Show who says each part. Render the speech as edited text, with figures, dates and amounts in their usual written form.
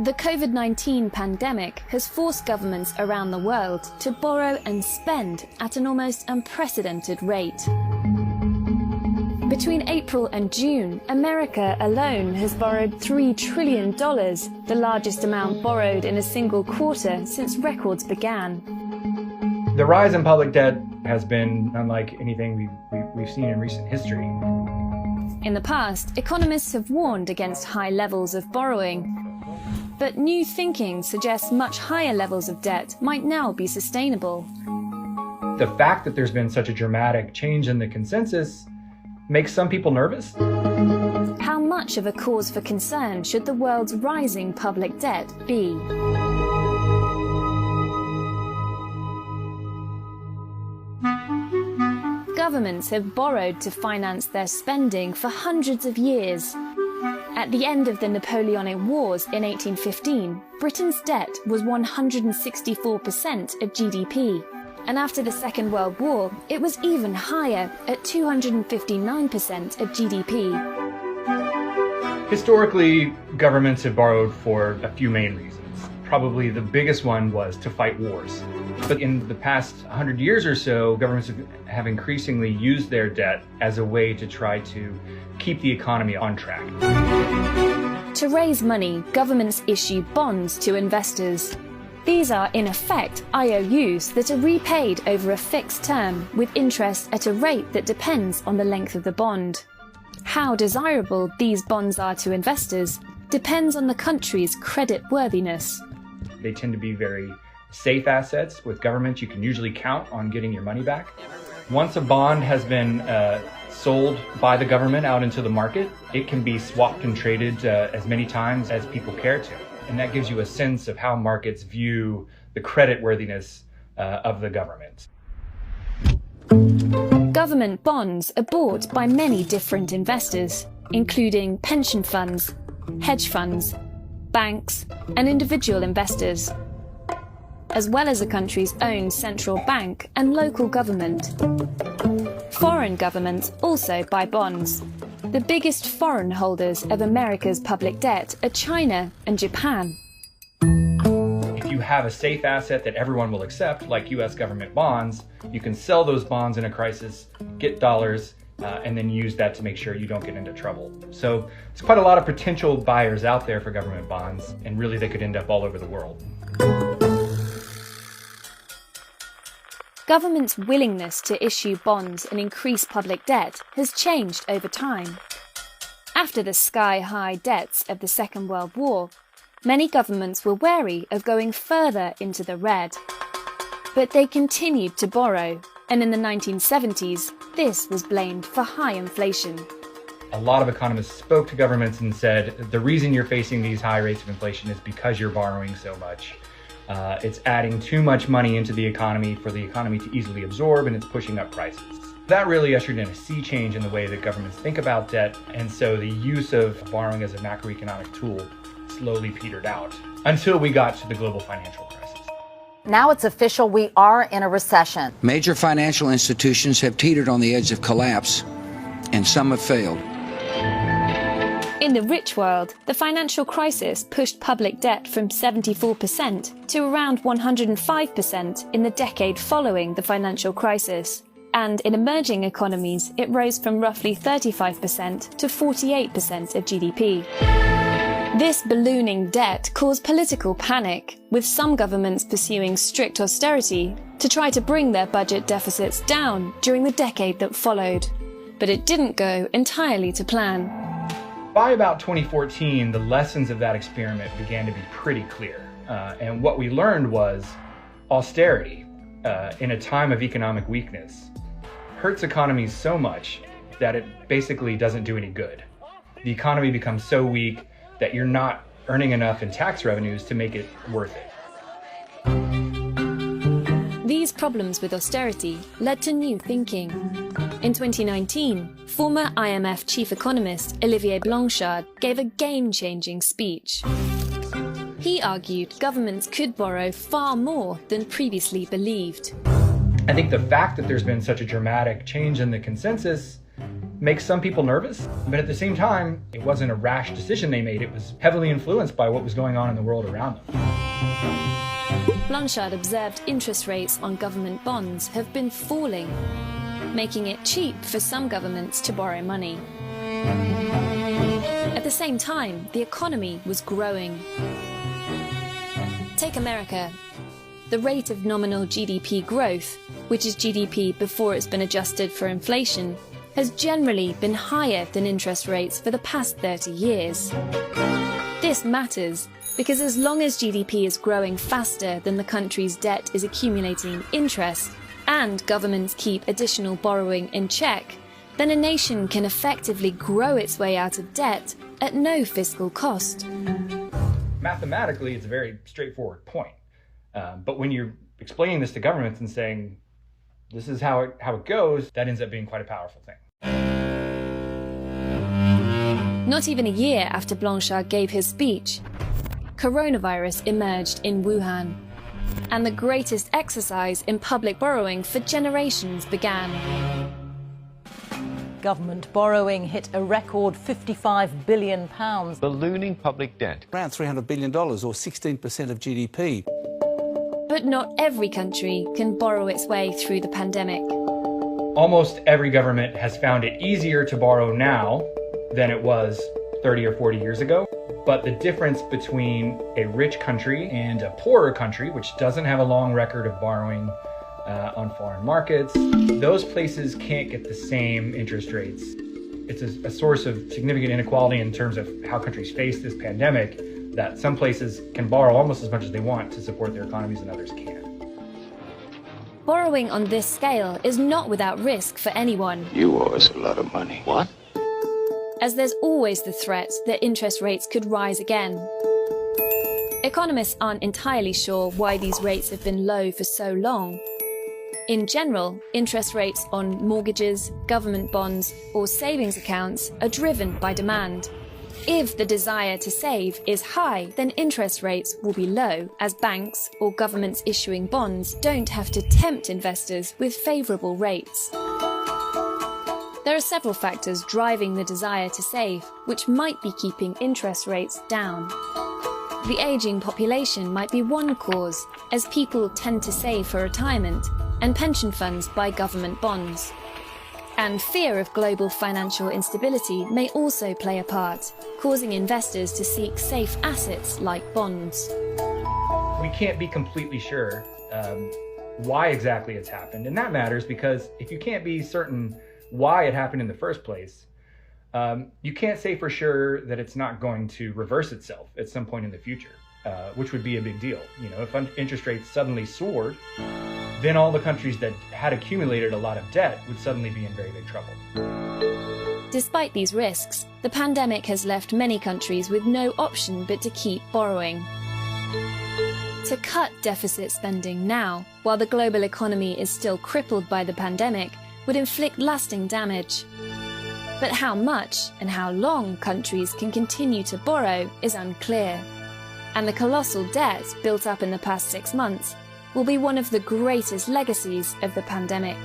Speaker 1: The COVID-19 pandemic has forced governments around the world to borrow and spend at an almost unprecedented rate. Between April and June, America alone has borrowed $3 trillion, the largest amount borrowed in a single quarter since records began.
Speaker 2: The rise in public debt has been unlike anything we've seen in recent history.
Speaker 1: In the past, economists have warned against high levels of borrowing. But new thinking suggests much higher levels of debt might now be sustainable.
Speaker 2: The fact that there's been such a dramatic change in the consensus makes some people nervous.
Speaker 1: How much of a cause for concern should the world's rising public debt be? Governments have borrowed to finance their spending for hundreds of years. At the end of the Napoleonic Wars in 1815, Britain's debt was 164% of GDP. And after the Second World War, it was even higher at 259% of GDP.
Speaker 2: Historically, governments have borrowed for a few main reasons. Probably the biggest one was to fight wars. But in the past 100 years or so, governments have increasingly used their debt as a way to try to keep the economy on track.
Speaker 1: To raise money, governments issue bonds to investors. These are, in effect, IOUs that are repaid over a fixed term with interest at a rate that depends on the length of the bond. How desirable these bonds are to investors depends on the country's credit worthiness.
Speaker 2: They tend to be very safe assets. With governments, you can usually count on getting your money back. Once a bond has been sold by the government out into the market, it can be swapped and traded as many times as people care to. And that gives you a sense of how markets view the credit worthiness of the government.
Speaker 1: Government bonds are bought by many different investors, including pension funds, hedge funds, banks, and individual investors, as well as a country's own central bank and local government. Foreign governments also buy bonds. The biggest foreign holders of America's public debt are China and Japan.
Speaker 2: If you have a safe asset that everyone will accept, like US government bonds, you can sell those bonds in a crisis, get dollars, and then use that to make sure you don't get into trouble. So there's quite a lot of potential buyers out there for government bonds, and really they could end up all over the world.
Speaker 1: Governments' willingness to issue bonds and increase public debt has changed over time. After the sky-high debts of the Second World War, many governments were wary of going further into the red. But they continued to borrow, and in the 1970s, this was blamed for high inflation.
Speaker 2: A lot of economists spoke to governments and said, the reason you're facing these high rates of inflation is because you're borrowing so much. It's adding too much money into the economy for the economy to easily absorb, and it's pushing up prices. That really ushered in a sea change in the way that governments think about debt, and so the use of borrowing as a macroeconomic tool slowly petered out until we got to the global financial crisis.
Speaker 3: Now it's official, we are in a recession.
Speaker 4: Major financial institutions have teetered on the edge of collapse, and some have failed.
Speaker 1: In the rich world, the financial crisis pushed public debt from 74% to around 105% in the decade following the financial crisis. And in emerging economies, it rose from roughly 35% to 48% of GDP. This ballooning debt caused political panic, with some governments pursuing strict austerity to try to bring their budget deficits down during the decade that followed. But it didn't go entirely to plan.
Speaker 2: By about 2014, the lessons of that experiment began to be pretty clear. And what we learned was austerity in a time of economic weakness hurts economies so much that it basically doesn't do any good. The economy becomes so weak that you're not earning enough in tax revenues to make it worth it.
Speaker 1: These problems with austerity led to new thinking. In 2019, former IMF chief economist Olivier Blanchard gave a game-changing speech. He argued governments could borrow far more than previously believed.
Speaker 2: I think the fact that there's been such a dramatic change in the consensus makes some people nervous, but at the same time, it wasn't a rash decision they made. It was heavily influenced by what was going on in the world around them.
Speaker 1: Blanchard observed interest rates on government bonds have been falling, making it cheap for some governments to borrow money. At the same time, the economy was growing. Take America. The rate of nominal GDP growth, which is GDP before it's been adjusted for inflation, has generally been higher than interest rates for the past 30 years. This matters because as long as GDP is growing faster than the country's debt is accumulating interest, and governments keep additional borrowing in check, then a nation can effectively grow its way out of debt at no fiscal cost.
Speaker 2: Mathematically, it's a very straightforward point. But when you're explaining this to governments and saying, this is how it goes, that ends up being quite a powerful thing.
Speaker 1: Not even a year after Blanchard gave his speech, coronavirus emerged in Wuhan, and the greatest exercise in public borrowing for generations began.
Speaker 5: Government borrowing hit a record £55 billion.
Speaker 6: Ballooning public debt.
Speaker 7: Around $300 billion, or 16% of GDP.
Speaker 1: But not every country can borrow its way through the pandemic.
Speaker 2: Almost every government has found it easier to borrow now than it was 30 or 40 years ago. But the difference between a rich country and a poorer country, which doesn't have a long record of borrowing on foreign markets, those places can't get the same interest rates. It's a source of significant inequality in terms of how countries face this pandemic, that some places can borrow almost as much as they want to support their economies and others can't.
Speaker 1: Borrowing on this scale is not without risk for anyone.
Speaker 6: You owe us a lot of money. What?
Speaker 1: As there's always the threat that interest rates could rise again. Economists aren't entirely sure why these rates have been low for so long. In general, interest rates on mortgages, government bonds, or savings accounts are driven by demand. If the desire to save is high, then interest rates will be low, as banks or governments issuing bonds don't have to tempt investors with favourable rates. There are several factors driving the desire to save, which might be keeping interest rates down. The ageing population might be one cause, as people tend to save for retirement, and pension funds buy government bonds. And fear of global financial instability may also play a part, causing investors to seek safe assets like bonds.
Speaker 2: We can't be completely sure why exactly it's happened, and that matters because if you can't be certain why it happened in the first place, you can't say for sure that it's not going to reverse itself at some point in the future, which would be a big deal. You know, if interest rates suddenly soared, then all the countries that had accumulated a lot of debt would suddenly be in very big trouble.
Speaker 1: Despite these risks, the pandemic has left many countries with no option but to keep borrowing. To cut deficit spending now, while the global economy is still crippled by the pandemic, would inflict lasting damage. But how much and how long countries can continue to borrow is unclear. And the colossal debt built up in the past 6 months will be one of the greatest legacies of the pandemic.